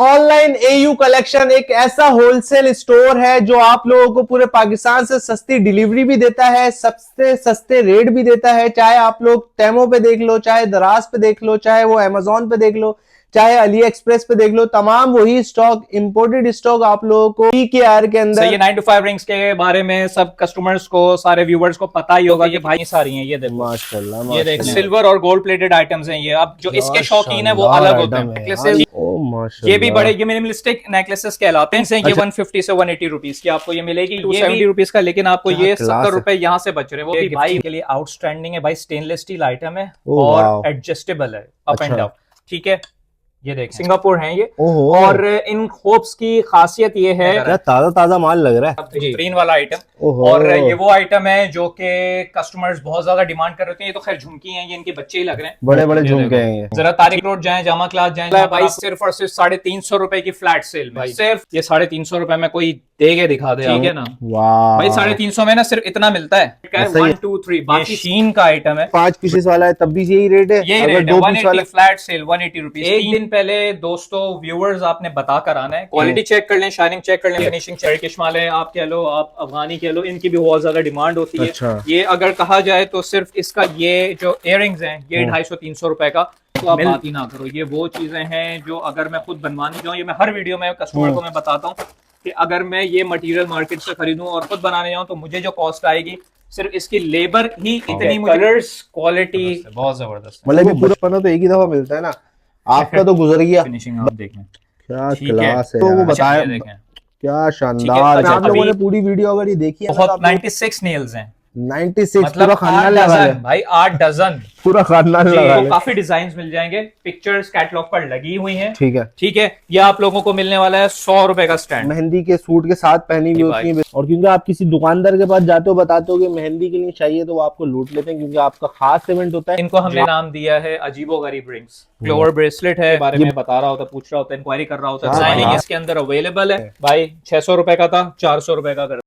Online AU collection एक ऐसा wholesale store है जो आप लोगों को पूरे पाकिस्तान से सस्ती डिलीवरी भी देता है, सबसे सस्ते रेट भी देता है। चाहे आप लोग टेमो पे देख लो, चाहे दराज पे देख लो, चाहे वो अमेजोन पे देख लो, चाहे अली एक्सप्रेस पे देख लो, तमाम वही स्टॉक, इंपोर्टेड स्टॉक आप लोगों को PKR के अंदर। ये 9 to 5 रिंग्स के बारे में सब कस्टमर्स को, सारे व्यूवर्स को पता ही होगा कि भाई सारी हैं। ये देखो माशाल्लाह, ये देखो सिल्वर और गोल्ड प्लेटेड आइटम्स हैं ये। अब जो इसके शौकीन है वो अलग होते हैं। नेकलेसेस ये भी बड़े, ये मिनिमलिस्टिक नेकलेसेस कहलाते हैं। ये 150 से 180 रुपीज की आपको ये मिलेगी, 270 रुपीज का, लेकिन आपको ये 70 रुपए यहाँ से बच रहे हैं। वो भी भाई के लिए आउटस्टैंडिंग है भाई। स्टेनलेस स्टील आइटम है और एडजस्टेबल है, अप एंड डाउन। ठीक है, ये देख सिंगापुर हैं ये। और इन होप्स की खासियत ये है, क्या ताजा ताजा माल लग रहा है, बेहतरीन वाला आइटम। और ये वो आइटम है जो कि कस्टमर्स बहुत ज्यादा डिमांड कर रहे हैं। ये तो खैर झुमकी हैं, ये इनके बच्चे ही लग रहे हैं, बड़े बड़े झुमके हैं ये। जरा तारिक रोड जाएं, जामा क्लास जाएं, भाई सिर्फ और सिर्फ 350 रुपए की फ्लैट सेल भाई। सिर्फ ये 350 रुपए में कोई दे के दिखा दे, ठीक है ना। वाह भाई 350 में ना सिर्फ इतना मिलता है। 1 2 3 बाकी शीन का आइटम है। 5 पीसेस वाला है तब भी यही रेट है। यही रेट है, 180 फ्लैट सेल 180 रुपीज। एक दिन पहले दोस्तों व्यूअर्स आपने बता कर आना है, क्वालिटी चेक कर लें, शाइनिंग चेक कर लें, फिनिशिंग चेक। किश्माल है, आप कह लो, आप अफगानी कह लो, इनकी भी बहुत ज्यादा डिमांड होती है। अच्छा। ये अगर कहा जाए तो सिर्फ इसका ये जो इयररिंग्स हैं ये 250-300 रुपए का, तो आप बात ही ना करो। ये वो चीजें हैं जो अगर मैं खुद बनवाने जाऊँ, ये मैं हर वीडियो में कस्टमर को मैं बताता हूँ कि अगर मैं ये मटेरियल मार्केट से खरीदूं और खुद बनाने जाऊं तो मुझे जो कॉस्ट आएगी, सिर्फ इसकी लेबर ही इतनी, कलर्स क्वालिटी बहुत जबरदस्त। मतलब पूरा पन्ना तो एक ही दफा मिलता है ना, आपका तो गुजर गया। फिनिशिंग आप देखें क्या क्लास है, वो बताया क्या शानदार। आप लोगों ने पूरी वीडियो अगर ये देखी है, बहुत 96 नेल्स हैं, 96 मतलब पूरा खानदान लगा है भाई, 8 डजन पूरा खानदान लगा है। काफी डिजाइन मिल जाएंगे, पिक्चर्स कैटलॉग पर लगी हुई हैं। ठीक है, ठीक है। ये आप लोगों को मिलने वाला है 100 रुपए का स्टैंड, मेहंदी के सूट के साथ पहनी हुई होती है। और क्योंकि आप किसी दुकानदार के पास जाते हो, बताते हो कि मेहंदी के लिए चाहिए, तो वो आपको लूट लेते हैं क्योंकि आपका खास इवेंट होता है। इनको हमने नाम दिया है अजीबो गरीब रिंग्स। फ्लोर ब्रेसलेट है, बारे में बता रहा होता, पूछ रहा होता, इंक्वायरी कर रहा होता। डिजाइनिंग इसके अंदर अवेलेबल है भाई। 600 रुपए का था, 400 रुपए का कर।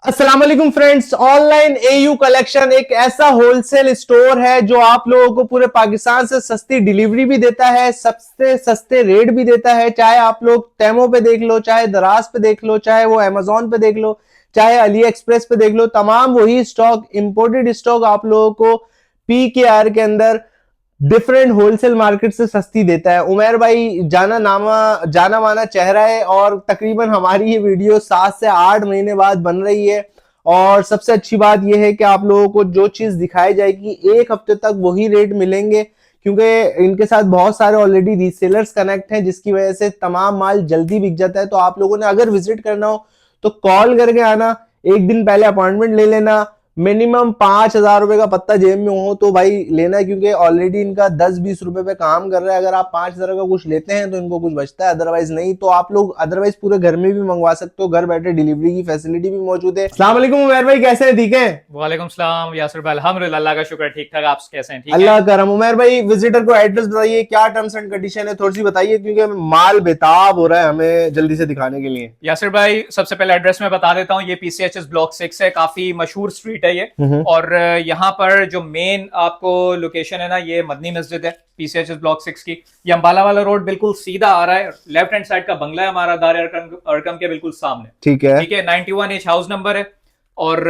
अस्सलाम वालेकुम फ्रेंड्स, ऑनलाइन एयू कलेक्शन एक ऐसा होलसेल स्टोर है जो आप लोगों को पूरे पाकिस्तान से सस्ती डिलीवरी भी देता है, सबसे सस्ते रेट भी देता है। चाहे आप लोग टेमो पे देख लो, चाहे दराज पे देख लो, चाहे वो अमेजोन पे देख लो, चाहे अली एक्सप्रेस पे देख लो, तमाम वही स्टॉक, इंपोर्टेड स्टॉक आप लोगों को PKR के अंदर डिफरेंट होलसेल मार्केट से सस्ती देता है। उमर भाई जाना माना चेहरा है और तकरीबन हमारी ये वीडियो 7 से 8 महीने बाद बन रही है। और सबसे अच्छी बात यह है कि आप लोगों को जो चीज दिखाई जाएगी 1 हफ्ते तक वही रेट मिलेंगे, क्योंकि इनके साथ बहुत सारे ऑलरेडी रीसेलर्स कनेक्ट हैं, जिसकी वजह से तमाम माल जल्दी बिक जाता है। तो आप लोगों ने अगर विजिट करना हो तो कॉल करके आना, एक दिन पहले अपॉइंटमेंट ले लेना। मिनिमम 5,000 रुपए का पत्ता जेब में हो तो भाई लेना है, क्योंकि ऑलरेडी इनका 10-20 रुपए पे काम कर रहा है। अगर आप 5,000 का कुछ लेते हैं तो इनको कुछ बचता है, अदरवाइज नहीं। तो आप लोग अदरवाइज पूरे घर में भी मंगवा सकते हो, घर बैठे डिलीवरी की फैसिलिटी भी मौजूद है। अस्सलाम वालेकुम उमर भाई, कैसे हैं? ठीक है, वालेकुम सलाम यासिर भाई, अल्हम्दुलिल्लाह, अल्लाह का शुक्र, ठीक ठाक। आप कैसे हैं? ठीक अल्लाह करम। उमर भाई विजिटर को एड्रेस बताइए, क्या टर्म्स एंड कंडीशन है, थोड़ी सी बताइए, क्योंकि माल बेताब हो रहा है हमें जल्दी से दिखाने के लिए। यासिर भाई सबसे पहले एड्रेस में बता देता हूँ, ये PCHS ब्लॉक 6 है, काफी मशहूर स्ट्रीट है ये। और यहाँ पर जो मेन आपको लोकेशन है ना, ये मदनी मस्जिद है PCHS ब्लॉक 6 की। ये अंबाला वाला रोड बिल्कुल सीधा आ रहा है, लेफ्ट हैंड साइड का बंगला है हमारा, दार अरकम के बिल्कुल सामने। ठीक है, ठीक है। 91H हाउस नंबर है और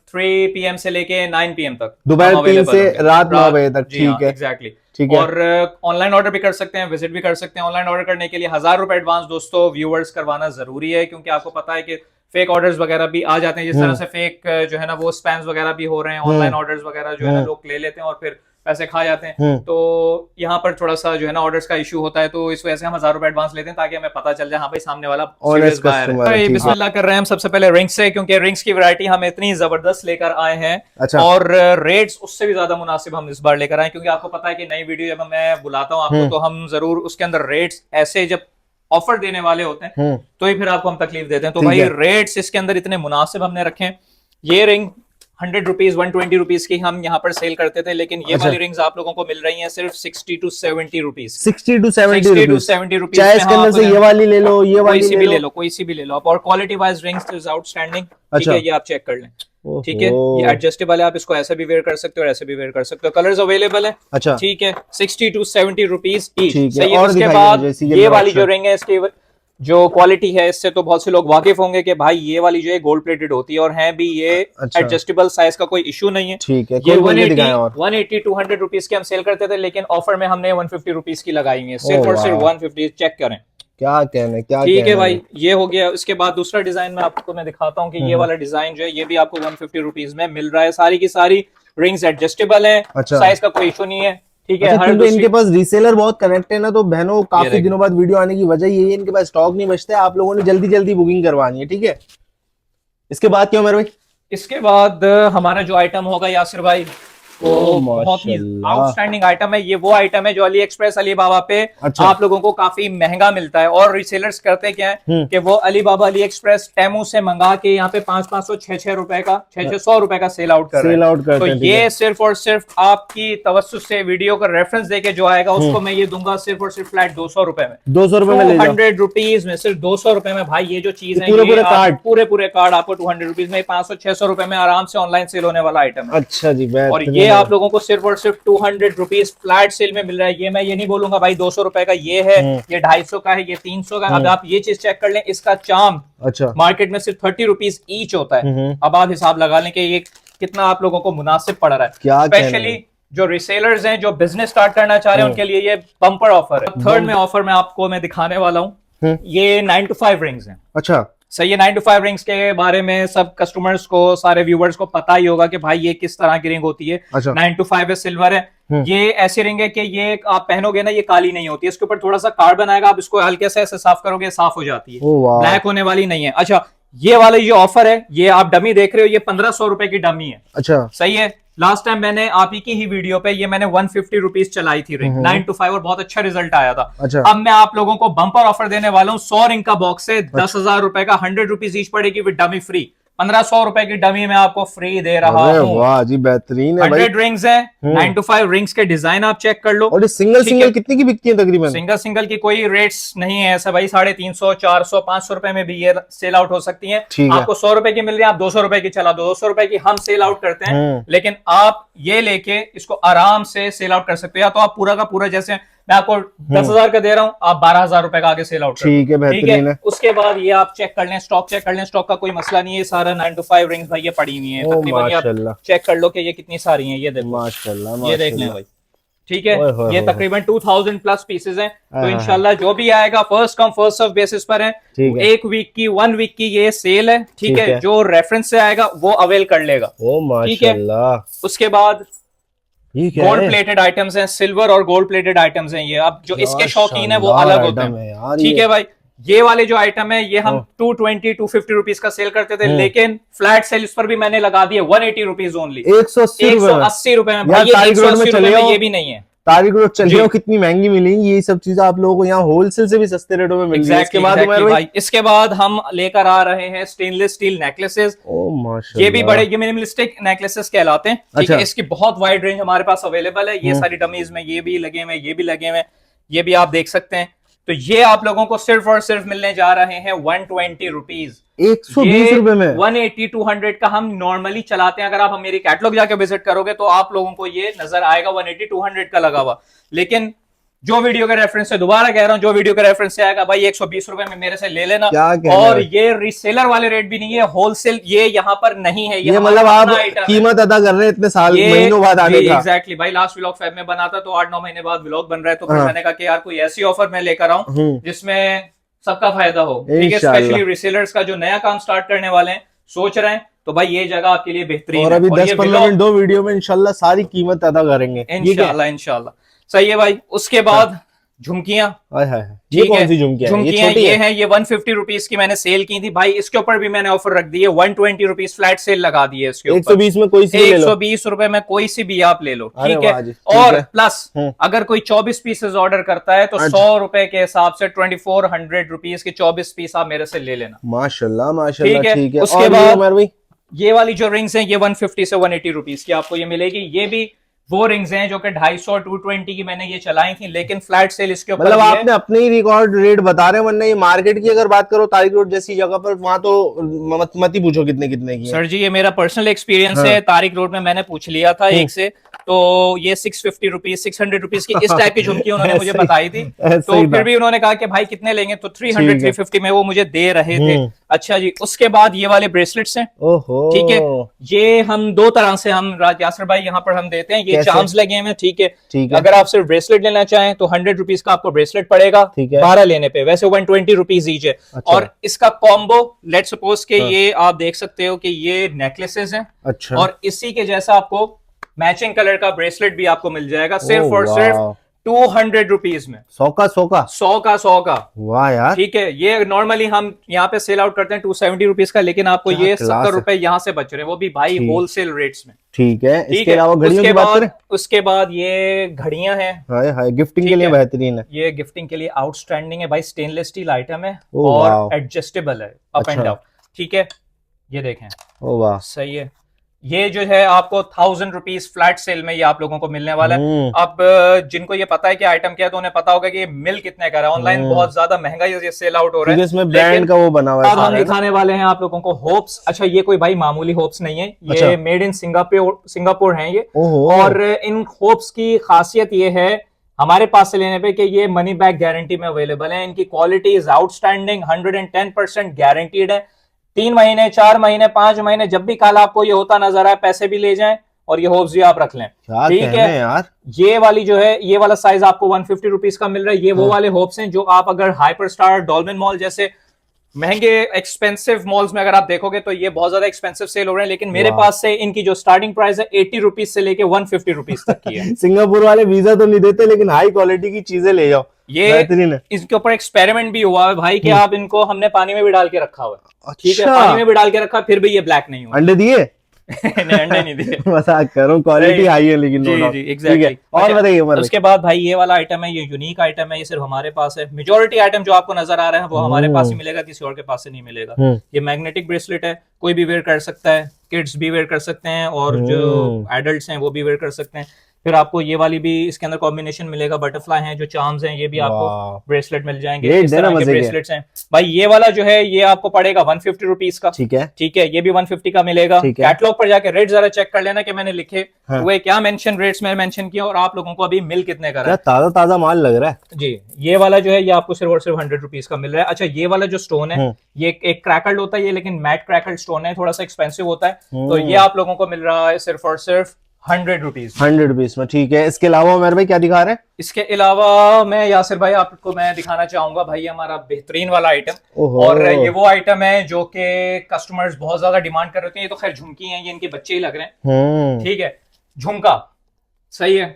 3 PM से लेके 9 PM तक, दोपहर 3 से रात 9 बजे तक। ठीक है, एग्जैक्टली। ठीक है। और ऑनलाइन ऑर्डर भी कर सकते हैं, विजिट भी कर सकते हैं। ऑनलाइन ऑर्डर करने के लिए 1000 रुपए एडवांस दोस्तों व्यूअर्स करवाना जरूरी है, क्योंकि आपको पता है कि फेक ऑर्डर्स वगैरह भी आ जाते हैं। जिस तरह से फेक जो है ना वो स्पैम्स वगैरह भी हो रहे हैं, ऑनलाइन ऑर्डर्स वगैरह जो है ना लोग ले लेते हैं और फिर पैसे खा जाते हैं। तो यहाँ पर थोड़ा सा जो है ना ऑर्डर्स का इशू होता है, तो इस वजह से हम 1000 रुपए एडवांस लेते हैं, ताकि हमें पता चल जाए हाँ भाई सामने वाला सीरियस बायर है। बिस्मिल्लाह कर रहे हैं हम सबसे पहले रिंग्स से, क्योंकि रिंग्स की वैरायटी हम इतनी जबरदस्त लेकर आए हैं। अच्छा। और रेट्स उससे भी ज्यादा मुनासिब हम इस बार लेकर आए, क्योंकि आपको पता है कि नई वीडियो जब मैं बुलाता हूँ आपको, तो हम जरूर उसके अंदर रेट्स ऐसे जब ऑफर देने वाले होते हैं तो ही फिर आपको हम तकलीफ देते हैं। तो भाई रेट्स इसके अंदर इतने मुनासिब हमने रखे हैं। ये रिंग 100 रुपीज 120 रुपीज की हम यहाँ पर सेल करते थे, लेकिन ये अच्छा। वाली रिंग्स आप लोगों को मिल रही हैं सिर्फ 60 to 70 rupees. 60 to 70 60 to rupees, 70 rupees चाहे इसके अंदर से ये वाली ले लो, ये कोई वाली सी भी ले ले लो। लो, कोई सी भी ले लो आप, और quality wise rings is outstanding. ठीक अच्छा। है, ये आप चेक कर लें। ठीक है, ओहो। ये एडजस्टेबल है, आप इसको ऐसे भी वेयर कर सकते हो और ऐसे भी वेयर कर सकते हो, कलर्स अवेलेबल है। अच्छा। ठीक है, 60 to 70 रुपीज ईच। ठीक है, सही है। और उसके दिखाइए बाद मुझे इसी के ये अंदर वाली जो option। रिंग है, इसकी जो क्वालिटी है, इससे तो बहुत से लोग वाकिफ होंगे कि भाई ये वाली जो है गोल्ड प्लेटेड होती है, और है भी ये अच्छा। एडजस्टेबल साइज का कोई इशू नहीं है। ठीक है, ये खोल के दिखाएं। और 180 200 रुपीज के हम सेल करते थे, लेकिन ऑफर में हमने 150 रुपीज की लगाई हुई है, सिर्फ ओह और सिर्फ वाह। 150। चेक करें। क्या कहना है, क्या ठीक है कहना भाई, ये हो गया। उसके बाद दूसरा डिजाइन में आपको मैं दिखाता हूँ कि ये वाला डिजाइन जो है ये भी आपको 150 रुपीज में मिल रहा है। सारी की सारी रिंग्स एडजस्टेबल है, अच्छा। साइज का कोई इशू नहीं है। ठीक है, अच्छा, हर क्योंकि दूसरी इनके पास रीसेलर बहुत कनेक्ट है ना, तो बहनों काफी देखिए। दिनों बाद वीडियो आने की वजह यही है, इनके पास स्टॉक नहीं बचता है, आप लोगों ने जल्दी जल्दी बुकिंग करवानी है। ठीक है, इसके बाद क्या मेरे भाई? इसके बाद हमारा जो आइटम होगा यासिर भाई, वो बहुत ही माशाल्लाह। आउटस्टैंडिंग आइटम है। ये वो आइटम है जो अली एक्सप्रेस अली बाबा पे अच्छा। आप लोगों को काफी महंगा मिलता है, और रिसेलर्स करते क्या है कि वो अली बाबा अली एक्सप्रेस टेमू से मंगा के यहाँ पे 500 600 रुपए का 600 रुपए का सेल आउट कर रहे हैं। सेल आउट करते तो हैं, ठीक ये है। सिर्फ और सिर्फ आपकी तवज्जो से वीडियो का रेफरेंस देके जो आएगा उसको मैं ये दूंगा सिर्फ और सिर्फ फ्लैट 200 रुपए में। 200 रुपए में ले जाओ। 200 रुपीज में, सिर्फ 200 रुपए में भाई ये जो चीज है, पूरे कार्ड, पूरे कार्ड आपको 200 रुपीज में 500 600 रुपए में आराम से ऑनलाइन सेल होने वाला आइटम है। अच्छा जी, और ये आप लोगों को सिर्फ और सिर्फ 200 रुपीज फ्लैट सेल में मिल रहा है। ये मैं ये नहीं बोलूंगा भाई 200 रुपए का ये है, ये 250 का है, ये 300 का। अब आप ये चीज चेक कर लें, इसका चार्म अच्छा मार्केट में सिर्फ 30 रुपीज ईच होता है। अब आप हिसाब लगा लें कि ये कितना आप लोगों को मुनासिब पड़ रहा है। क्या स्पेशली जो रिसेलर्स हैं, जो बिजनेस स्टार्ट करना चाह रहे हैं, उनके लिए ये बम्पर ऑफर है। थर्ड में ऑफर में आपको मैं दिखाने वाला हूँ, ये 9 to 5 रिंग्स हैं। अच्छा। सही है, 9 to 5 रिंग्स के बारे में सब कस्टमर्स को, सारे व्यूवर्स को पता ही होगा कि भाई ये किस तरह की रिंग होती है। अच्छा। 9 to 5 है, सिल्वर है। ये ऐसी रिंग है कि ये आप पहनोगे ना, ये काली नहीं होती है, इसके ऊपर थोड़ा सा कार्बन आएगा, आप इसको हल्के से ऐसे साफ करोगे, साफ हो जाती है, ब्लैक होने वाली नहीं है। अच्छा, ये वाला ये ऑफर है, ये आप डमी देख रहे हो, ये 1500 रुपए की डमी है। अच्छा। सही है। लास्ट टाइम मैंने आप ही की ही वीडियो पे ये मैंने 150 रुपीज चलाई थी रिंग 9 to 5, और बहुत अच्छा रिजल्ट आया था। अच्छा। अब मैं आप लोगों को बम्पर ऑफर देने वाला हूँ, 100 रिंग का बॉक्स है, 10,000 रुपए का, 100 रुपीज ईच पड़ेगी विद डमी फ्री। 1500 रुपए की डमी में आपको फ्री दे रहा हूँ। वाह जी, बेहतरीन है भाई। 100 रिंग्स है, 9 to 5 रिंग्स के डिजाइन आप चेक कर लो। और ये सिंगल कितनी की बिकती है तकरीबन? सिंगल की कोई रेट्स नहीं है ऐसा भाई, 350 400 500 रुपए में भी ये सेल आउट हो सकती है। आपको 100 रुपए की मिल रही है, आप 200 रुपए की चला दो, 200 रुपए की हम सेल आउट करते हैं, लेकिन आप ये लेके इसको आराम से सेल आउट कर सकते हो। या तो आप पूरा का पूरा, जैसे मैं आपको 10,000 का दे रहा हूं, आप 12,000 रुपए का आगे सेल आउट कर। ठीक है, बेहतरीन है। उसके बाद ये आप चेक कर लें, स्टॉक चेक कर लें, स्टॉक का कोई मसला नहीं है। सारा 9 to 5 रिंग्स भाई ये पड़ी हुई है तकरीबन, ये आप चेक कर लो कि ये कितनी सारी हैं। ये देखो माशाल्लाह, ये देख लें भाई। ठीक है, ये तकरीबन 2000 प्लस पीसेस हैं। तो इंशाल्लाह जो भी आएगा first come first serve basis पर है। एक वीक की 1 वीक की ये सेल है। ठीक है, जो रेफरेंस से आएगा वो अवेल कर लेगा। ठीक है, उसके बाद गोल्ड प्लेटेड आइटम्स हैं, सिल्वर और गोल्ड प्लेटेड आइटम्स हैं ये। अब जो इसके शौकीन है वो अलग होते हैं। ठीक है भाई, ये वाले जो आइटम है ये हम 220 250 रुपीज का सेल करते थे, लेकिन फ्लैट सेल इस पर भी मैंने लगा दिया 180 रुपीज ओनली, 180 रुपए में। भाई ये 180 रुपए में ये भी नहीं है। तारीख रोड चलिए, कितनी महंगी मिलेंगी ये सब चीजें आप लोगों को यहाँ होलसेल से भी सस्ते रेटों में मिल रही है। इसके बाद हम लेकर आ रहे हैं स्टेनलेस स्टील नेकलेसेस। ये भी बड़े, ये मिनिमलिस्टिक नेकलेसेस कहलाते हैं। ठीक है, इसकी बहुत वाइड रेंज हमारे पास अवेलेबल है। ये सारी डमीज में ये भी लगे हुए, ये भी लगे हुए, ये भी आप देख सकते हैं। तो ये आप लोगों को सिर्फ और सिर्फ मिलने जा रहे हैं 120 रुपीज, 120 रुपए में। 180 200 का हम नॉर्मली चलाते हैं। अगर आप मेरी कैटलॉग जाके विजिट करोगे तो आप लोगों को ये नजर आएगा 180 200 का लगा हुआ। लेकिन जो वीडियो के रेफरेंस से, दोबारा कह रहा हूं, जो वीडियो के रेफरेंस से आएगा भाई 120 रुपए में मेरे से ले लेना। और ये रीसेलर वाले रेट भी नहीं है, होलसेल ये यहाँ पर नहीं है। ये मतलब आप कीमत अदा कर रहे हैं इतने साल महीनों बाद आने का। एग्जैक्टली भाई, लास्ट व्लॉग फेब में बना था तो 8-9 महीने बाद व्लॉग बन रहा है, तो फिर मैंने कहा कि यार कोई ऐसी ऑफर मैं लेकर आऊं जिसमें सबका फायदा हो। ठीक है, स्पेशली रिसेलर्स का जो नया काम स्टार्ट करने वाले हैं, सोच रहे हैं, तो भाई ये जगह आपके लिए बेहतरीन। और अभी 10-15 मिनट 2 वीडियो में इंशाल्लाह सारी कीमत अदा करेंगे इंशाल्लाह। सही है भाई। उसके बाद झुमकियां, ये कौन सी झुमकियां? ये है, ये 150 रुपीज की मैंने सेल की थी भाई। इसके ऊपर भी मैंने ऑफर रख दी है, 120 रुपीज फ्लैट सेल लगा दी है इसके ऊपर। 120 में कोई सी ले लो, 120 रुपए में कोई सी भी आप ले लो। ठीक है, और प्लस अगर कोई 24 पीसेस ऑर्डर करता है तो 100 रुपए के हिसाब से 2400 रुपीज के 24 पीस आप मेरे से ले लेना। माशाल्लाह माशाल्लाह। ठीक है, उसके बाद ये वाली जो रिंग्स हैं ये 150 से 180 रुपीज की आपको ये मिलेगी। ये भी वो रिंग्स हैं जो कि 250 220 की मैंने ये चलाई थी, लेकिन फ्लैट सेल इसके ऊपर मतलब आपने अपने ही रिकॉर्ड रेट बता रहे हैं, वरना ये मार्केट की अगर बात करो तारिक रोड जैसी जगह पर, वहां तो मत ही पूछो कितने कितने की है। सर जी ये मेरा पर्सनल एक्सपीरियंस है, तारिक रोड में मैंने पूछ लिया था एक से, तो ये 650 रुपीज 600 रुपीज की इस टाइप की झुमकी उन्होंने मुझे बताई थी। तो फिर भी उन्होंने कहा कि भाई कितने लेंगे, तो 300 350 में वो मुझे दे रहे थे। अच्छा जी, उसके बाद ये वाले ब्रेसलेट्स हैं, ठीक है, ये हम दो तरह से हम यासर भाई यहाँ पर हम देते हैं, ये चार्म्स लगे हैं, ठीक है। अगर आप सिर्फ ब्रेसलेट लेना चाहें तो 100 रुपीज का आपको ब्रेसलेट पड़ेगा 12 लेने पे, वैसे 120 रुपीज ईच है। और इसका कॉम्बो लेट सपोज के ये आप देख सकते हो कि ये नेकलेसेस हैं, और इसी के जैसा आपको मैचिंग कलर का ब्रेसलेट भी आपको मिल जाएगा सिर्फ और सिर्फ 200 रुपीज में। 100 का। वाह यार, ठीक है। ये नॉर्मली हम यहाँ पे सेल आउट करते हैं 270 रुपीज का, लेकिन आपको ये 70 रुपए यहाँ से बच रहे हैं, वो भी भाई होलसेल रेट्स में। ठीक है। इसके अलावा घड़ियों की बात करें, उसके बाद ये घड़ियां हैं, हाय गिफ्टिंग के लिए बेहतरीन है। ये गिफ्टिंग के लिए आउटस्टैंडिंग है भाई, स्टेनलेस स्टील आइटम है और एडजस्टेबल है अप एंड डाउन, ठीक है। ये देखें, ओ वाह सही है। ये जो है आपको 1000 रुपीज फ्लैट सेल में ये आप लोगों को मिलने वाला है। अब जिनको ये पता है कि आइटम क्या है तो उन्हें पता होगा कि ये मिल कितने का है। ऑनलाइन बहुत ज्यादा महंगा ये सेल आउट हो रहा है, इसमें ब्रांड का वो बना हुआ है। हम दिखाने वाले हैं आप लोगों को होप्स। अच्छा, ये कोई भाई मामूली होप्स नहीं है, ये मेड इन सिंगापुर है ये। और इन होप्स की खासियत ये है हमारे पास से लेने पे कि ये मनी बैक गारंटी में अवेलेबल है। इनकी क्वालिटी इज आउटस्टैंडिंग, 110% गारंटीड है। 3 महीने 4 महीने 5 महीने जब भी कल आपको ये होता नजर आए, पैसे भी ले जाएं और ये होप्स भी आप रख लें, ठीक है यार। ये वाली जो है, ये वाला साइज आपको 150 रुपीज का मिल रहा है। ये वो वाले होप्स हैं जो आप अगर हाइपर स्टार, डॉल्बिन मॉल जैसे महंगे एक्सपेंसिव मॉल्स में अगर आप देखोगे तो ये बहुत ज्यादा एक्सपेंसिव सेल हो रहे हैं, लेकिन मेरे पास से इनकी जो स्टार्टिंग प्राइस है 80 रुपीज से लेके 150 रुपीज तक की है। सिंगापुर वाले वीजा तो नहीं देते, लेकिन हाई क्वालिटी की चीजें ले जाओ, ये इसके ऊपर एक्सपेरिमेंट भी हुआ है भाई कि आप इनको हमने पानी में भी डाल के रखा हुआ है, ठीक है, पानी में भी डाल के रखा, फिर भी ये ब्लैक नहीं हुआ। अंडे दिए? नहीं, अंडे नहीं दिए। मजाक कर रहा हूं, क्वालिटी हाई है लेकिन। जी एग्जैक्टली। और बताइए, उसके बाद भाई ये वाला आइटम है, ये यूनिक आइटम है, ये सिर्फ हमारे पास है। मेजोरिटी आइटम जो आपको नजर आ रहा है वो हमारे पास ही मिलेगा, किसी और के पास से नहीं मिलेगा। ये मैग्नेटिक ब्रेसलेट है, कोई भी वेयर कर सकता है, किड्स भी वेयर कर सकते हैं और जो एडल्ट्स हैं वो भी वेयर कर सकते हैं। फिर आपको ये वाली भी इसके अंदर कॉम्बिनेशन मिलेगा, बटरफ्लाई हैं जो चार्म्स हैं, ये भी आपको ब्रेसलेट मिल जाएंगे। इस तरह के ब्रेसलेट्स हैं भाई। ये वाला जो है ये आपको पड़ेगा 150 रुपीज का, ठीक है। ये भी 150 का मिलेगा। कैटलॉग पर जाके रेट जरा चेक कर लेना कि मैंने लिखे हुए क्या मेंशन रेट्स में मेंशन किया और आप लोगों को अभी मिल कितने का रहा है। ताजा ताजा माल लग रहा है जी। ये वाला जो है ये आपको सिर्फ और सिर्फ 100 रुपीज का मिल रहा है। अच्छा, ये वाला जो स्टोन है ये एक क्रैकल्ड होता है ये, लेकिन मैट क्रैकल्ड स्टोन है, थोड़ा सा एक्सपेंसिव होता है, तो ये आप लोगों को मिल रहा है सिर्फ और सिर्फ 100 रुपीज में, ठीक है। इसके अलावा उमर भाई क्या दिखा रहे हैं? इसके अलावा मैं यासिर भाई आपको मैं दिखाना चाहूंगा भाई हमारा बेहतरीन वाला आइटम, और ये वो आइटम है जो कि कस्टमर्स बहुत ज्यादा डिमांड कर रहे हैं। ये तो खैर झुमकी हैं, ये इनके बच्चे ही लग रहे हैं, ठीक है, झुमका, सही है।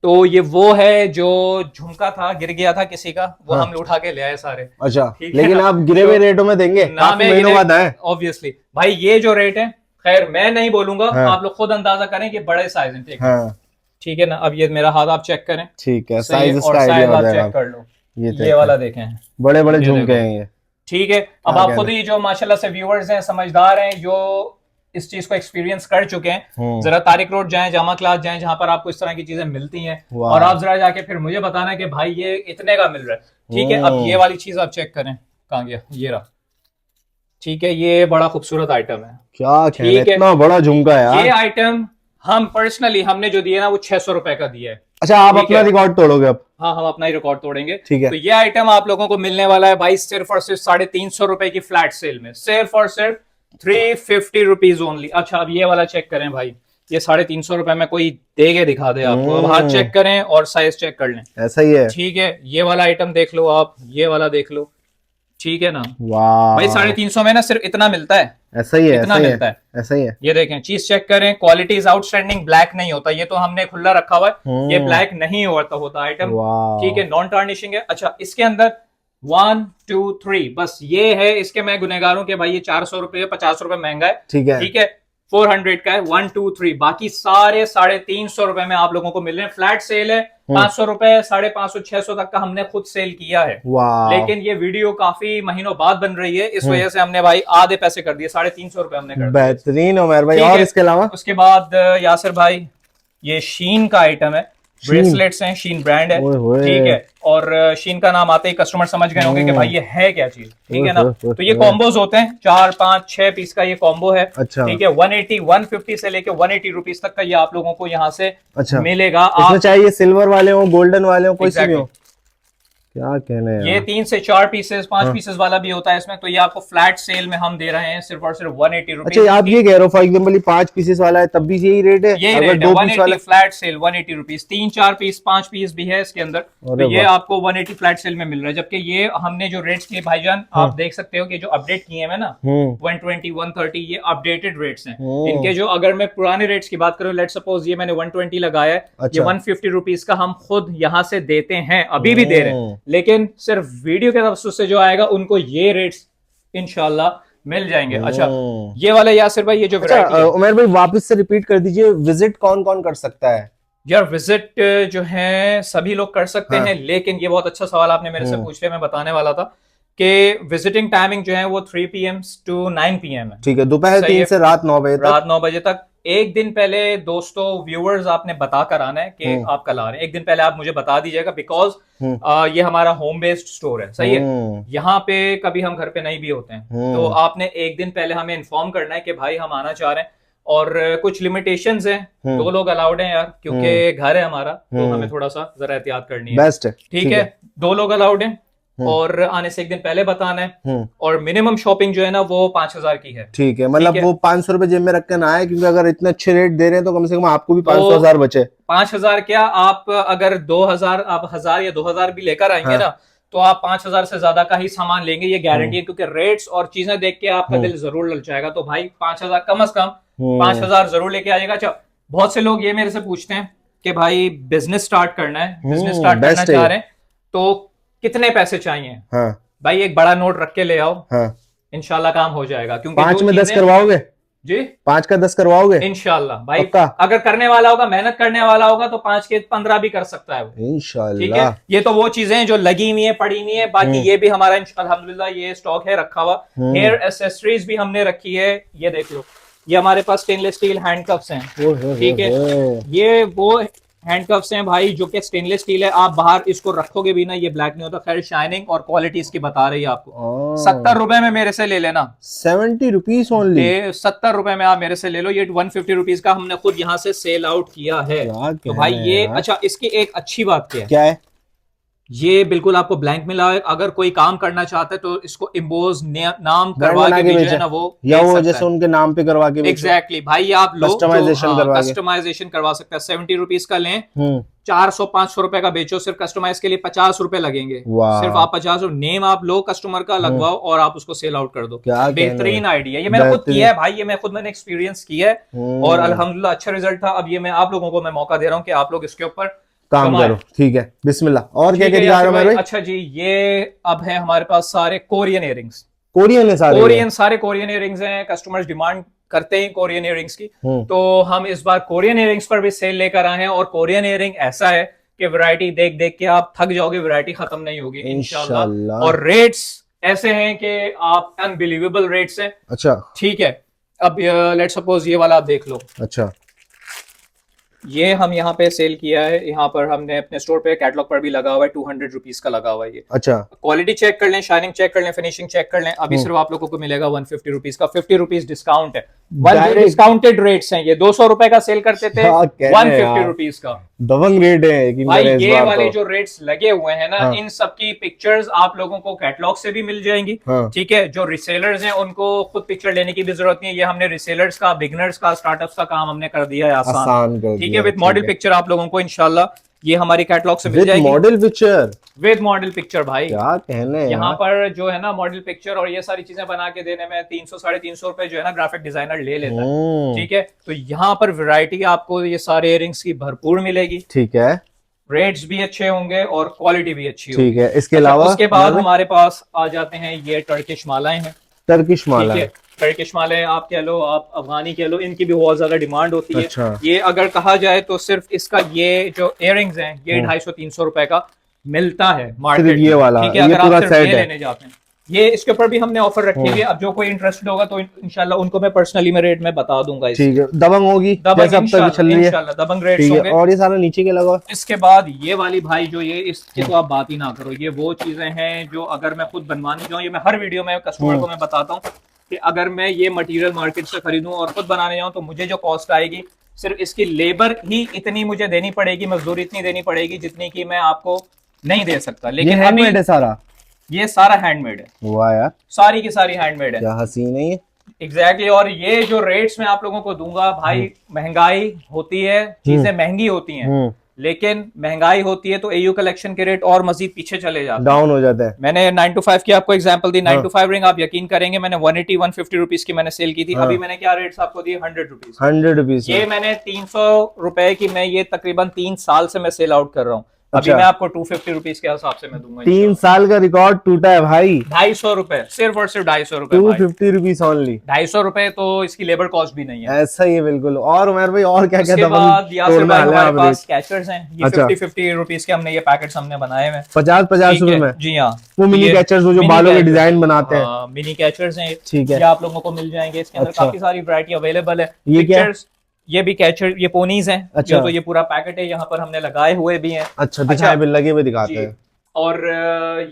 तो ये वो है जो झुमका था, गिर गया था किसी का, वो हम उठा के ले आए सारे। अच्छा, लेकिन आप गिरे हुए रेटों में देंगे? ऑब्वियसली भाई, ये जो रेट है खैर मैं नहीं बोलूंगा, आप लोग खुद अंदाजा करें कि बड़े साइज हैं, ठीक है, ठीक है ना। अब ये मेरा हाथ आप चेक करें, ठीक है, साइज आप चेक कर लो, ये वाला देखें, बड़े बड़े झुमके हैं ये, ठीक है। अब आप खुद ही जो माशाल्लाह से व्यूअर्स हैं, समझदार हैं, जो इस चीज को एक्सपीरियंस कर चुके हैं, जरा तारिक रोड जाएं, जामा क्लास जाएं, जहां पर आपको इस तरह की चीजें मिलती हैं, और आप जरा जाके फिर मुझे बताना कि भाई ये इतने का मिल रहा है, ठीक है। अब ये वाली चीज आप चेक करें, कहां गया, ये रहा, ठीक है। ये बड़ा खूबसूरत आइटम है, क्या इतना बड़ा झुमका है यार। ये आइटम हम पर्सनली हमने जो दिया ना वो 600 रुपए का दिया है। अच्छा, आप अपना रिकॉर्ड तोड़ोगे अब? हाँ, हम अपना ही रिकॉर्ड तोड़ेंगे, ठीक है। तो ये आइटम आप लोगों को मिलने वाला है भाई सिर्फ और सिर्फ 350 रुपए की फ्लैट सेल में, सिर्फ और सिर्फ 350 रुपीज ओनली। अच्छा, अब ये वाला चेक करें भाई, ये 350 रुपए में कोई दे के दिखा दे आपको। अब हाथ चेक करें और साइज चेक कर लें, ऐसा ही है, ठीक है। ये वाला आइटम देख लो आप, ये वाला देख लो, ठीक है ना। वाह भाई, 350 में ना सिर्फ इतना मिलता है, ऐसा ही है, इतना मिलता है, ऐसा ही है। ये देखें, चीज चेक करें, क्वालिटी इज आउटस्टैंडिंग, ब्लैक नहीं होता, ये तो हमने खुला रखा हुआ है, ये ब्लैक नहीं होता आइटम, ठीक है, नॉन टार्निशिंग है। अच्छा, इसके अंदर 1 2 3 बस ये है, इसके मैं गुनहगार हूं कि भाई ये 400 रुपए 50 रुपए महंगा है, ठीक है, 400 का है, 1 2 3, बाकी सारे 350 रुपए में आप लोगों को मिल रहे हैं। फ्लैट सेल है, 500 रुपए, 550, 600 तक का हमने खुद सेल किया है। वाह। लेकिन ये वीडियो काफी महीनों बाद बन रही है, इस वजह से हमने भाई आधे पैसे कर दिए, 350 रुपए हमने कर दिए। बेहतरीन उमर भाई। ठीक और है। इसके अलावा उसके बाद यासिर भाई, ये शीन का आइटम है, ब्रेसलेट्स हैं, शीन ब्रांड है। ओए होए। ठीक है। और शीन का नाम आते ही कस्टमर समझ गए होंगे कि भाई ये है क्या चीज। ठीक है ना। ओए तो ये होए। कॉम्बोज होते हैं, 4, 5, 6 पीस का ये कॉम्बो है। अच्छा। ठीक है। 180, 150 से लेके 180 रुपीज तक का ये आप लोगों को यहाँ से अच्छा मिलेगा। इसमें आप चाहे ये सिल्वर वाले हो, गोल्डन वाले हो, कोई सी भी हो। क्या कहने ये 3 से 4 पीसेस, 5 पीसेस वाला भी होता है इसमें। तो ये आपको फ्लैट सेल में हम दे रहे हैं सिर्फ और सिर्फ 180 रुपीज। अच्छा आप ये कह रहे हो फॉर एग्जाम्पल 5 पीसेस वाला है तब भी यही रेट है? यही अगर रेट है, 2 पीस 180 वाला flat sale 180 rupees. 3, 4 piece, 5 piece भी है इसके अंदर। तो ये आपको 180 फ्लैट सेल में मिल रहा है। जबकि ये हमने जो रेट्स किए भाईजान, आप देख सकते हो कि जो अपडेट किए हैं ना 120, 130, ये अपडेटेड रेट्स हैं। इनके जो, अगर मैं पुराने रेट्स की बात करूं, लेट सपोज ये मैंने 120 लगाया है, अच्छा। ये 150 रुपीज का हम खुद यहाँ से देते हैं, अभी भी दे रहे हैं। लेकिन सिर्फ वीडियो के तवज्जुह से जो आएगा उनको ये रेट्स इंशाल्लाह मिल जाएंगे। अच्छा ये वाला यासिर भाई, ये जो वैरायटी है, उमर भाई वापस से रिपीट कर दीजिए, विजिट कौन कौन कर सकता है? यार विजिट जो है सभी लोग कर सकते हैं। लेकिन ये बहुत अच्छा सवाल आपने मेरे से पूछ लिया, मैं बताने वाला था कि विजिटिंग टाइमिंग जो है वो 3 PM to 9 PM है। ठीक है, दोपहर 3 से रात 9 बजे तक। रात 9 बजे तक। एक दिन पहले दोस्तों, व्यूअर्स, आपने बता कर आना है कि आप कल आ रहे हैं। एक दिन पहले आप मुझे बता दीजिएगा, बिकॉज ये हमारा होम बेस्ड स्टोर है। सही है। यहाँ पे कभी हम घर पे नहीं भी होते हैं, तो आपने एक दिन पहले हमें इन्फॉर्म करना है कि भाई हम आना चाह रहे हैं। और कुछ लिमिटेशंस हैं, 2 लोग अलाउड हैं यार, क्योंकि घर है हमारा, तो हमें थोड़ा सा जरा एहतियात करनी है। बेस्ट है। ठीक है। 2 लोग अलाउड हैं और आने से एक दिन पहले बताना है। और मिनिमम शॉपिंग जो है ना वो 5000 की है। ठीक है, मतलब वो 500 रुपए जेब में रख के ना आए, क्योंकि अगर इतने अच्छे रेट दे रहे हैं तो कम से कम आपको भी 500,000 बचे। 5000 क्या, आप अगर 2000, आप 1000 या 2000 भी लेकर आएंगे ना, तो आप 5000 से ज्यादा का ही सामान लेंगे, ये गारंटी है। क्योंकि रेट्स और चीजें देख के आपका दिल जरूर लग जाएगा। तो भाई 5000 कम से कम 5000 जरूर लेके आइएगा। अच्छा, बहुत से लोग ये मेरे से पूछते हैं कि भाई बिजनेस स्टार्ट करना है, बिजनेस स्टार्ट करना चाह रहे हैं, तो कितने पैसे चाहिए? भाई एक बड़ा नोट रख के ले आओ, इंशाल्लाह काम हो जाएगा। क्योंकि 5 में 10 करवाओगे जी? 5 का 10 करवाओगे इंशाल्लाह भाई। अगर करने वाला होगा, मेहनत करने वाला होगा, तो 5 के 15 भी कर सकता है वो। इंशाल्लाह। ठीक है। ये तो वो चीजें हैं जो लगी हुई है, पड़ी हुई है। बाकी ये भी हमारा अल्हम्दुलिल्लाह ये स्टॉक है रखा हुआ। हेयर एसेसरीज भी हमने रखी है, ये देख लो। ये हमारे पास स्टेनलेस स्टील हैंडकफ्स हैं। ठीक है। ये वो हैंडकफ्स हैं भाई जो कि स्टेनलेस स्टील है। आप बाहर इसको रखोगे भी ना, ये ब्लैक नहीं होता। खैर शाइनिंग और क्वालिटी इसकी बता रही है आपको। 70 रुपए में मेरे से ले लेना। 70 रुपीज ओनली? 70 रुपए में आप मेरे से ले लो। ये 150 रुपीज का हमने खुद यहाँ से सेल आउट किया है। तो भाई ये, अच्छा इसकी एक अच्छी बात क्या है? ये बिल्कुल आपको ब्लैंक मिला है। अगर कोई काम करना चाहता है तो इसको इम्बोज नाम करवा के भेजे ना, वो या वो जैसे उनके नाम पे करवा के। एग्जैक्टली भाई, आप लोग कस्टमाइजेशन करवा सकते हैं। 70 रुपीज का लें, 400-500 रुपए का बेचो, सिर्फ कस्टमाइज के लिए 50 रुपए लगेंगे। सिर्फ आप 50 नेम आप लो, कस्टमर का लगवाओ और आप उसको सेल आउट कर दो। बेहतरीन आइडिया, ये मैंने खुद किया है भाई, ये मैंने एक्सपीरियंस किया है और अल्हम्दुलिल्लाह अच्छा रिजल्ट था। अब ये मैं आप लोगों को मैं मौका दे रहा हूँ कि आप लोग इसके ऊपर काम करो। ठीक है, बिस्मिल्लाह। और क्या दिखा रहे हो भाई? अच्छा जी, ये अब है हमारे पास सारे कोरियन इयरिंग्स। सारे कोरियन इयरिंग्स हैं। कस्टमर्स डिमांड करते हैं कोरियन इयरिंग्स की, तो हम इस बार कोरियन इयरिंग्स पर भी सेल लेकर आए हैं। और कोरियन इयरिंग ऐसा है कि वैरायटी देख देख के आप थक जाओगे, वैरायटी खत्म नहीं होगी इंशाल्लाह। और रेट्स ऐसे हैं कि आप अनबिलीवेबल रेट्स हैं। अच्छा ठीक है। अब लेट्स सपोज ये वाला आप देख लो। अच्छा, ये हम यहाँ पे सेल किया है, यहाँ पर हमने अपने स्टोर पे कैटलॉग पर भी लगा हुआ है, 200 रुपीज का लगा हुआ है ये। अच्छा, क्वालिटी चेक कर लें, शाइनिंग चेक कर लें, फिनिशिंग चेक कर लें। अभी सिर्फ आप लोगों को मिलेगा 150 रुपीज का, 50 रुपीज डिस्काउंट है। डिस्काउंटेड रेट्स हैं ये। 200 रुपए का सेल करते थे, 150 रुपीज का दबंग रेट है भाई। ये वाले जो रेट्स लगे हुए हैं ना, इन सब की पिक्चर्स आप लोगों को कैटलॉग से भी मिल जाएंगी। ठीक है। जो रिसेलर्स हैं उनको खुद पिक्चर लेने की भी जरूरत नहीं है। ये हमने रिसेलर्स का, बिगनर्स का, स्टार्टअप्स का काम हमने कर दिया है आसान। ठीक है। विद मॉडल पिक्चर आप लोगों को इंशाल्लाह ये हमारी कैटलॉग से मिल जाएगी। विद मॉडल पिक्चर भाई, क्या कहने। यहाँ पर जो है ना मॉडल पिक्चर और ये सारी चीजें बना के देने में 300-350 रुपए जो है ना ग्राफिक डिजाइनर ले लेता है। ठीक है। तो यहाँ पर वैरायटी आपको ये सारे इयरिंग्स की भरपूर मिलेगी। ठीक है। रेट्स भी अच्छे होंगे और क्वालिटी भी अच्छी होगी। ठीक है। इसके अलावा उसके बाद हमारे पास आ जाते हैं ये टर्किश मालाएं हैं। टर्किश माला, टर्किश माले आप कह लो, आप अफगानी कह लो, इनकी भी बहुत ज्यादा डिमांड होती है। अच्छा। ये अगर कहा जाए तो सिर्फ इसका ये जो इयररिंग्स हैं ये 250-300 रुपए का मिलता है मार्केट सिर्फ ये में, वाला, ठीक है, ये अगर पूरा आप सिर्फ सेट ये है। लेने जाते हैं। ये इसके ऊपर भी हमने ऑफर रखी हुई है, अब जो कोई इंटरेस्टेड होगा तो इंशाल्लाह उनको मैं पर्सनली में रेट में बता दूंगा इसकी। ठीक है, दबंग होगी दबंग जैसे अब तक चल रही है। इंशाल्लाह दबंग रेट्स ठीक है, होंगे। और ये सारा नीचे के लगा। इसके बाद ये वाली भाई जो ये इसकी तो आप बात ही ना करो, ये वो चीजें हैं जो अगर मैं खुद बनवाने जाऊँ, ये मैं हर वीडियो में कस्टमर को मैं बताता हूँ कि अगर मैं ये मटेरियल मार्केट से खरीदूं और खुद बनाने जाऊं तो मुझे जो कॉस्ट आएगी सिर्फ इसकी लेबर ही इतनी मुझे देनी पड़ेगी, मजदूरी इतनी देनी पड़ेगी जितनी की मैं आपको नहीं दे सकता। ये लेकिन अभी हैंडमेड है सारा? ये सारा हैंडमेड है, वाह यार, सारी की सारी हैंडमेड है। क्या हसीन है ये। एग्जैक्टली और ये जो रेट्स मैं आप लोगों को दूंगा भाई, महंगाई होती है, चीजें महंगी होती हैं, लेकिन महंगाई होती है तो एयू कलेक्शन के रेट और मजीद पीछे चले जाते हैं, डाउन हो जाता है। मैंने 9 to 5 की आपको एग्जांपल दी, 9 to 5 रिंग आप यकीन करेंगे मैंने 180-150 रुपीज की मैंने सेल की थी। अभी मैंने क्या रेट्स आपको दिए, 100 रुपीज। 100 रुपीज। ये मैंने 300 रुपए की मैं ये तकरीबन 3 साल से मैं सेल आउट कर रहा हूँ। अभी मैं आपको 250 रुपीज के हिसाब से मैं दूंगा। 3 साल का रिकॉर्ड टूटा है भाई। 250 रुपए, सिर्फ और सिर्फ 250 रुपए। 250 रुपीज ओनली। 250 रुपए तो इसकी लेबर कॉस्ट भी नहीं है। ऐसा ही है बिल्कुल। और उमर भाई और क्या क्या उसके बाद यासिर भाई हमारे पास कैचर्स कैचर्स हैं, ये 50-50 रुपीज के हमने ये पैकेट्स हमने बनाए हुए हैं। 50-50 रुपए में? जी हाँ, वो मिनी कैचर्स जो बालों के डिजाइन बनाते हैं, मिनी कैचर्स हैं। ठीक है, ये आप लोगों को मिल जाएंगे, इसके अंदर काफी सारी वैरायटी अवेलेबल है। ये क्या है? ये भी कैचर, ये पोनीज हैं। अच्छा, तो ये पूरा पैकेट है, यहाँ पर हमने लगाए हुए भी हैं। अच्छा, दिखाए भी लगे हुए दिखाते हैं। और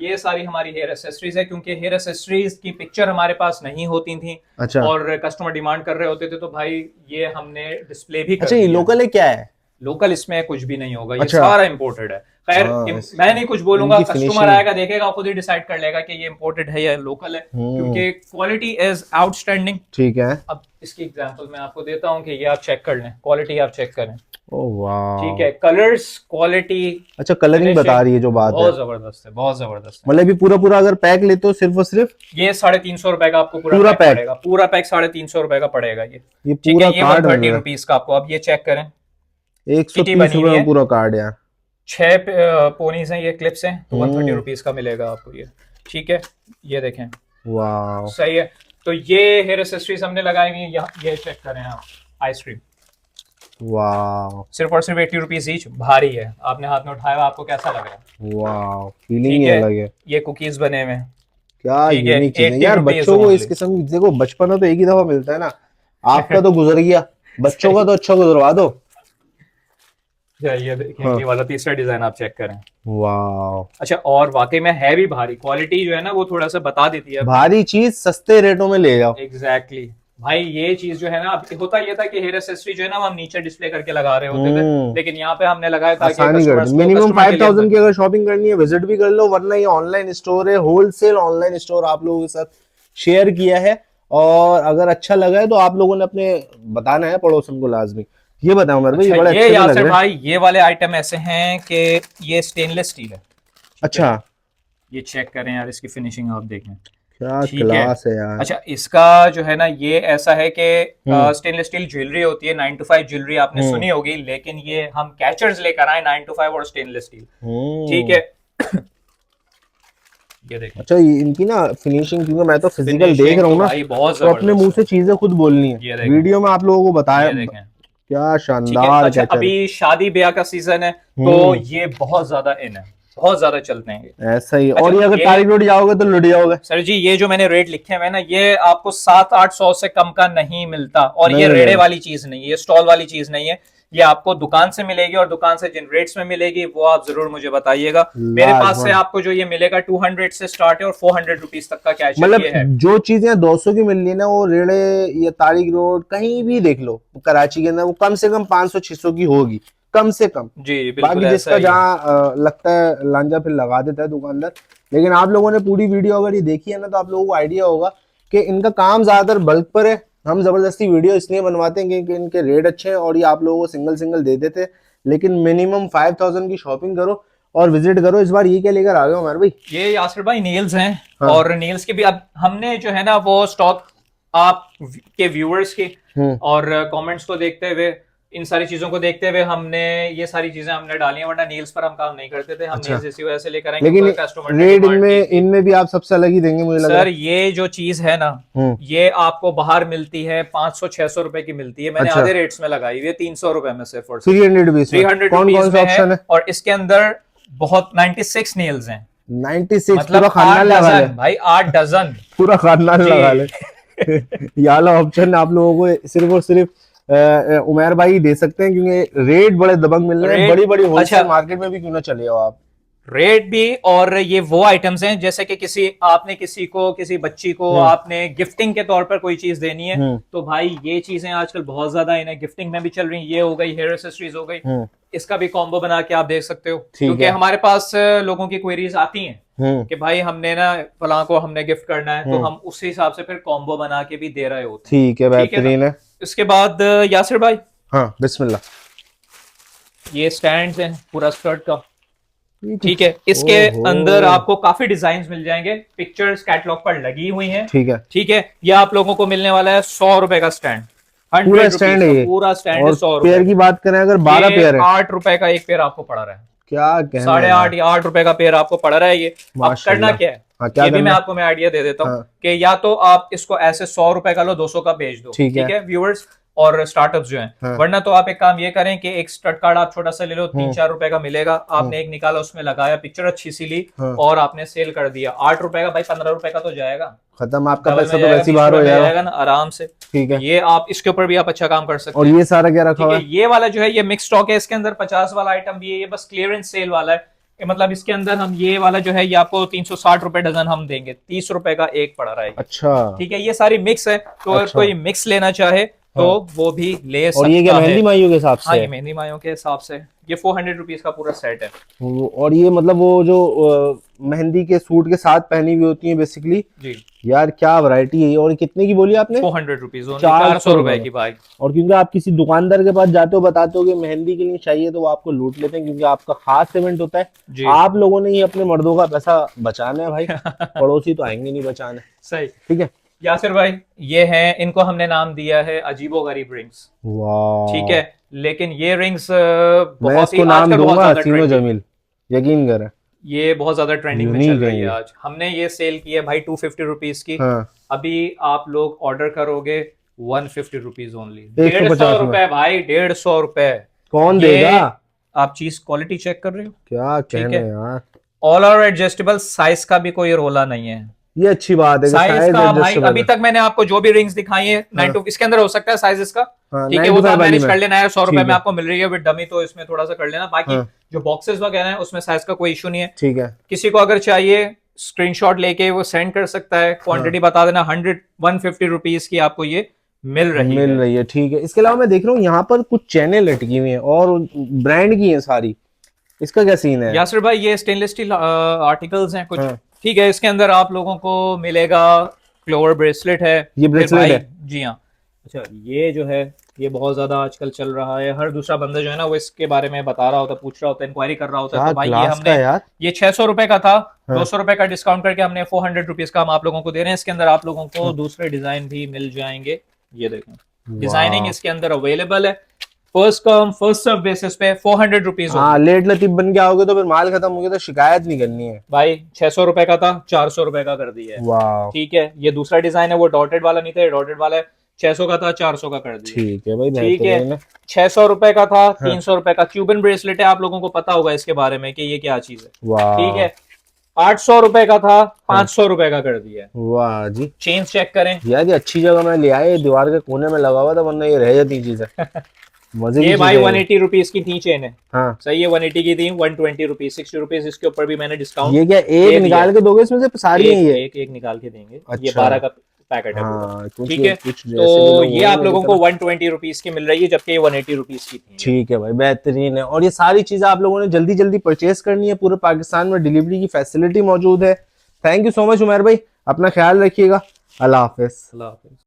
ये सारी हमारी हेयर एक्सेसरीज है, क्योंकि हेयर एक्सेसरीज की पिक्चर हमारे पास नहीं होती थी। अच्छा, और कस्टमर डिमांड कर रहे होते थे, तो भाई ये हमने डिस्प्ले भी कर अच्छा, ये लोकल है क्या है? लोकल इसमें कुछ भी नहीं होगा, ये अच्छा, सारा इंपोर्टेड है। खैर मैं नहीं कुछ बोलूंगा, कस्टमर आएगा देखेगा खुद ही डिसाइड कर लेगा कि ये इंपोर्टेड है या लोकल है, क्योंकि क्वालिटी इज आउटस्टैंडिंग। ठीक है, अब इसकी एग्जांपल मैं आपको देता हूँ कि ये आप चेक कर लें, क्वालिटी आप चेक करें। ओह वाह, ठीक है, कलर्स, क्वालिटी, अच्छा, कलरिंग बता रही है जो बात है, बहुत जबरदस्त है, बहुत जबरदस्त है। मतलब ये पूरा अगर पैक लेते हो सिर्फ और सिर्फ ये 350 रुपए का आपको पूरा पैक पड़ेगा, पूरा पैक 350 रुपए का पड़ेगा। ये पूरा ये 130 रुपीज का आपको। अब ये चेक करें, 130 रुपए में पूरा कार्ड यार। 6 पोनीज हैं, ये क्लिप्स हैं, तो 130 रुपीज का मिलेगा आपको ये। ठीक है, ये देखें, वाह, सही है। तो ये हेयर एक्सेसरीज हमने लगाई हुई है, ये चेक करें आप, आइसक्रीम, वाह, सिर्फ और सिर्फ 80 रुपीज ईच। भारी है, आपने हाथ में उठाया, आपको कैसा लग रहा है? वाह, फीलिंग ही अलग है। ये कुकीज बने हुए हैं, क्या यूनिक चीज है यार। बच्चों को इस किस्म की, देखो बचपना तो एक ही दफा मिलता है ना, आपका तो गुजर गया, बच्चों का तो अच्छा गुजरवा दो। ये देखिए, ये वाला तीसरा डिजाइन आप चेक करें, वाह, अच्छा, और वाकई में है भी भारी, क्वालिटी जो है ना वो थोड़ा सा बता देती है। भारी चीज सस्ते रेटों में ले जाओ। एग्जैक्टली भाई, ये चीज जो है ना, अब होता ये था कि हेयर एक्सेसरी जो है ना हम नीचे डिस्प्ले करके लगा रहे होते थे, लेकिन यहाँ पे हमने लगाया था कि मिनिमम 5000 की अगर शॉपिंग करनी है विजिट भी कर लो, वरना ये ऑनलाइन स्टोर है, होलसेल ऑनलाइन स्टोर आप लोगों के साथ शेयर किया है। और अगर अच्छा लगा है तो आप लोगों ने अपने बताना है पड़ोसन को लाजमी। ये बताओ मेरे भाई, बड़ा अच्छा लग रहा है भाई। ये वाले आइटम ऐसे हैं कि ये स्टेनलेस स्टील है। अच्छा, ये चेक करें यार, इसकी फिनिशिंग आप देखें, क्या क्लास है यार। अच्छा, इसका जो है ना ये ऐसा है कि स्टेनलेस स्टील ज्वेलरी होती है, 9 to 5 ज्वेलरी आपने सुनी होगी, लेकिन ये हम कैचर्स लेकर आए 9 to 5 और स्टेनलेस स्टील। ठीक है, ये देखें। अच्छा, इनकी ना फिनिशिंग, क्योंकि मैं तो फिजिकल देख रहा हूँ ना, तो अपने मुंह से चीजें खुद बोलनी है, वीडियो में आप लोगों को बताया, क्या शानदार। अच्छा, अभी शादी ब्याह का सीजन है तो ये बहुत ज्यादा इन है, बहुत ज्यादा चलते हैं ऐसा ही। और ये अगर तारीख लुट जाओगे तो लुट जाओगे सर जी। ये जो मैंने रेट लिखे हुए ना, ये आपको 700-800 से कम का नहीं मिलता, और ये रेड़े वाली चीज नहीं है, ये स्टॉल वाली चीज नहीं है, ये आपको दुकान से मिलेगी, और दुकान से जिन रेट्स में मिलेगी वो आप जरूर मुझे बताइएगा। मेरे पास से आपको जो ये मिलेगा 200 से स्टार्ट है और 400 रुपीज तक का कैश है। जो चीजें 200 की मिल रही है ना, वो रेड़े या तारिक रोड कहीं भी देख लो कराची के अंदर, वो कम से कम 500-600 की होगी, कम से कम जी। बाकी जिसका जहाँ लगता है लांजा फिर लगा देता है दुकानदार। लेकिन आप लोगों ने पूरी वीडियो अगर ये देखी है ना, तो आप लोगों को आइडिया होगा कि इनका काम ज्यादातर बल्क पर है। हम जबरदस्ती वीडियो इसलिए बनवाते हैं कि इनके रेट अच्छे हैं, और ये आप लोगों को सिंगल दे देते, लेकिन मिनिमम 5000 की शॉपिंग करो और विजिट करो। इस बार ये क्या लेकर आ गए हो हमारे भाई? ये यासिर भाई नेल्स हैं। हाँ। और नेल्स के भी अब हमने जो है ना वो स्टॉक आप के व्यूअर्स के और कमेंट्स को देखते हुए इन सारी चीजों को देखते हुए हमने ये सारी चीजें हमने डाली हैं, वरना नील्स पर हम काम नहीं करते थे। हम अच्छा। नील्स इसी वजह से लेकर आए लेकिन क्योंकि कस्टमर ने रेट डिमांड की इनमें थी। इनमें भी आप सबसे अलग ही देंगे मुझे लग रहा सर ये जो चीज है ना, है। ये आपको बाहर मिलती है 500-600 रुपए की मिलती है, मैंने अच्छा। आधे रेट्स में लगाई हुई है 300 रुपए में सिर्फ और 300 रुपीज में 300 कौन कौन रुपीज सा में है। ऑप्शन है? और इसके अंदर बहुत 96 नेल्स हैं, 96 मतलब पूरा खानदान 8 लगा ले, डजन भाई, 8 डजन। पूरा खानदान जी। लगा ले। ये वाला ऑप्शन आप लोगों को सिर्फ और सिर्फ उमर भाई ही दे सकते हैं, क्योंकि रेट बड़े दबंग मिल रहे हैं। रेट- बड़ी बड़ी होलसेल अच्छा। मार्केट में भी क्यों ना चले हो आप। रेट भी, और ये वो आइटम्स हैं जैसे कि आपने किसी बच्ची को आपने गिफ्टिंग के तौर पर कोई चीज देनी है, तो भाई ये चीजें आजकल बहुत ज्यादा इन्हें गिफ्टिंग में भी चल रही हैं। ये हो गई हेयर एक्सेसरीज हो गई, इसका भी कॉम्बो बना के आप देख सकते हो, क्योंकि है। हमारे पास लोगों की क्वेरीज आती हैं कि भाई हमने ना फलां को हमने गिफ्ट करना है, तो हम उस हिसाब से फिर कॉम्बो बना के भी दे रहे होते हैं। ठीक है, बेहतरीन है। इसके बाद यासिर भाई, हाँ बिस्मिल्लाह। ये स्टैंड है पूरा स्कर्ट का, ठीक है। इसके अंदर आपको काफी डिजाइन मिल जाएंगे, पिक्चर्स कैटलॉग पर लगी हुई हैं, ठीक है। ये आप लोगों को मिलने वाला है 100 रुपए का स्टैंड, पूरा स्टैंड है ये, पूरा स्टैंड है 100 पेयर की बात करें अगर 12 पेयर है 8 रुपए का एक पेयर आपको पड़ रहा है। क्या कहना, 8.5 या 8 रुपए का पेयर आपको पड़ रहा है ये। अब करना क्या है, हाँ, क्या ये भी करना मैं है? आपको मैं आइडिया दे देता हूँ हाँ। कि या तो आप इसको ऐसे 100 रुपए का लो, 200 का बेच दो, ठीक है व्यूअर्स और स्टार्टअप्स जो हैं। हाँ। वरना तो आप एक काम ये करें कि एक स्टड कार्ड आप छोटा सा ले लो, 3-4 रुपए का मिलेगा, आपने एक निकाला, उसमें लगाया, पिक्चर अच्छी सी ली और आपने सेल कर दिया, 8 रुपए का भाई 15 रुपए का तो जाएगा, खत्म, आपका डबल पैसा में तो वैसे ही बाहर हो जाएगा ना आराम से। ठीक है, ये आप इसके ऊपर भी आप अच्छा काम कर सकते और हैं। ये सारा क्या रखा हुआ है? ये वाला जो है ये मिक्स स्टॉक है, इसके अंदर 50 वाला आइटम भी है, ये बस क्लियरेंस सेल वाला है, मतलब इसके अंदर हम ये वाला जो है ये आपको 360 रुपए डजन हम देंगे, 30 रुपए का एक पड़ रहा है। अच्छा, ठीक है, ये सारी मिक्स है, तो अगर कोई मिक्स लेना चाहे तो वो भी ले सकता है। और ये क्या मेहंदी माइयों के हिसाब से? हाँ, ये मेहंदी माइयों के हिसाब से, ये 400 रुपीज का पूरा सेट है। और ये मतलब वो जो मेहंदी के सूट के साथ पहनी हुई होती है बेसिकली। जी यार क्या वैरायटी है। और कितने की बोली आपने? 400 रुपीज, 400 रुपए की भाई। और क्योंकि आप किसी दुकानदार के पास जाते हो, बताते हो कि मेहंदी के लिए चाहिए, तो वो आपको लूट लेते हैं, क्योंकि आपका खास इवेंट होता है। आप लोगों ने ही अपने मर्दों का पैसा बचाना है भाई, पड़ोसी तो आएंगे नहीं बचाने। सही, ठीक है यासिर भाई, ये है, इनको हमने नाम दिया है अजीबो गरीब रिंग्स। वाह, ठीक है, लेकिन ये रिंग्स मैं बहुत ही इसको नाम आजकल बहुत दूंगा ज्यादा हसीनो ट्रेंडिंग, जमील, यकीन करें, ये बहुत ज्यादा ट्रेंडिंग में यूनिक चल रही है है ये। आज। हमने ये सेल की है भाई 250 रुपीज की। हाँ। अभी आप लोग ऑर्डर करोगे 150 रुपीज ओनली, 150 रुपए भाई, 150 रुपए। कौन ये देगा? आप चीज क्वालिटी चेक कर रहे हो, क्या कहना है। यार, ऑल ओवर एडजस्टेबल, साइज का भी कोई रोला नहीं है, ये अच्छी बात है कि साइज साइज का भाई। एडजस्टेबल अभी है। तक मैंने आपको जो भी रिंग्स दिखाई है 9 to, इसके अंदर हो सकता है साइज इसका, हाँ, ठीक है, वो तो 9 to 5 आप वाली मैनेज में। कर लेना है। 100 रुपए ठीक में है। आपको मिल रही है विद डमी, तो इसमें थोड़ा सा कर लेना। बाकी हाँ। जो बॉक्सेस वगैरह हैं उसमें साइज का कोई इशू नहीं है। ठीक है, किसी को अगर चाहिए स्क्रीनशॉट लेके वो सेंड कर सकता है, क्वांटिटी बता देना, 150 रुपीज की आपको ये मिल रही है। ठीक है। इसके अलावा मैं देख रहा हूँ यहाँ पर कुछ चैनें लटकी हुई हैं और ब्रांड की हैं सारी, इसका क्या सीन है? यासिर भाई, ये स्टेनलेस स्टील आर्टिकल्स हैं कुछ, हाँ। ठीक है। इसके अंदर आप लोगों को मिलेगा क्लोवर ब्रेसलेट है, ये ब्रेसलेट है? जी हाँ। अच्छा, ये जो है ये बहुत ज्यादा आजकल चल रहा है, हर दूसरा बंदा जो है ना वो इसके बारे में बता रहा होता है, पूछ रहा होता है, इंक्वायरी कर रहा होता है। तो भाई ये हमने यार, ये 600 रुपए का था, 200 रुपए का डिस्काउंट करके हमने 400 रुपीज का हम आप लोगों को दे रहे हैं। इसके अंदर आप लोगों को दूसरे डिजाइन भी मिल जाएंगे, ये देखें, डिजाइनिंग इसके अंदर अवेलेबल है। First come first serve basis पे 400 रुपीज। हाँ, लेट लतीफ बन के आओगे तो फिर माल खत्म हो गया तो शिकायत नहीं करनी है भाई। 600 रुपए का था, 400 रुपए का कर दिया है। वाह, ठीक है, ये दूसरा डिजाइन है, वो डॉटेड वाला नहीं था, ये डॉटेड वाला है। 600 का था, 400 का कर दिया। ठीक है भाई, ठीक है। 600 रुपए का था, 300 रुपए का क्यूबन ब्रेसलेट है, आप लोगों को पता होगा इसके बारे में कि ये क्या चीज है। वाह, ठीक है। 800 रुपए का था, 500 रुपए का कर दिया है। वाह जी, चेन चेक करें यार ये अच्छी जगह में ले आए, दीवार के कोने में लगा हुआ था, वरना ये रह जाती चीज है। मजे ये की भाई चीज़ है। 180 रुपीज की थी चेन है। हाँ, सही है, 180 की थी, 120 रुपीज, 60 रुपीज इसके ऊपर भी मैंने डिस्काउंट। ये क्या एक निकाल के दोगे इसमें से सारी है? ये एक निकाल के देंगे। अच्छा। ये 12 का पैकेट है। हाँ, ठीक है, तो ये आप लोगों को 120 रुपीज की मिल रही है, जबकि ये 180 रुपीज की थी। ठीक है भाई, बेहतरीन है। और ये सारी चीजें आप लोगों ने जल्दी जल्दी परचेज करनी है, पूरे पाकिस्तान में डिलीवरी की फैसिलिटी मौजूद है। Thank you so much Umar भाई, अपना ख्याल रखिएगा। अल्लाह हाफिज।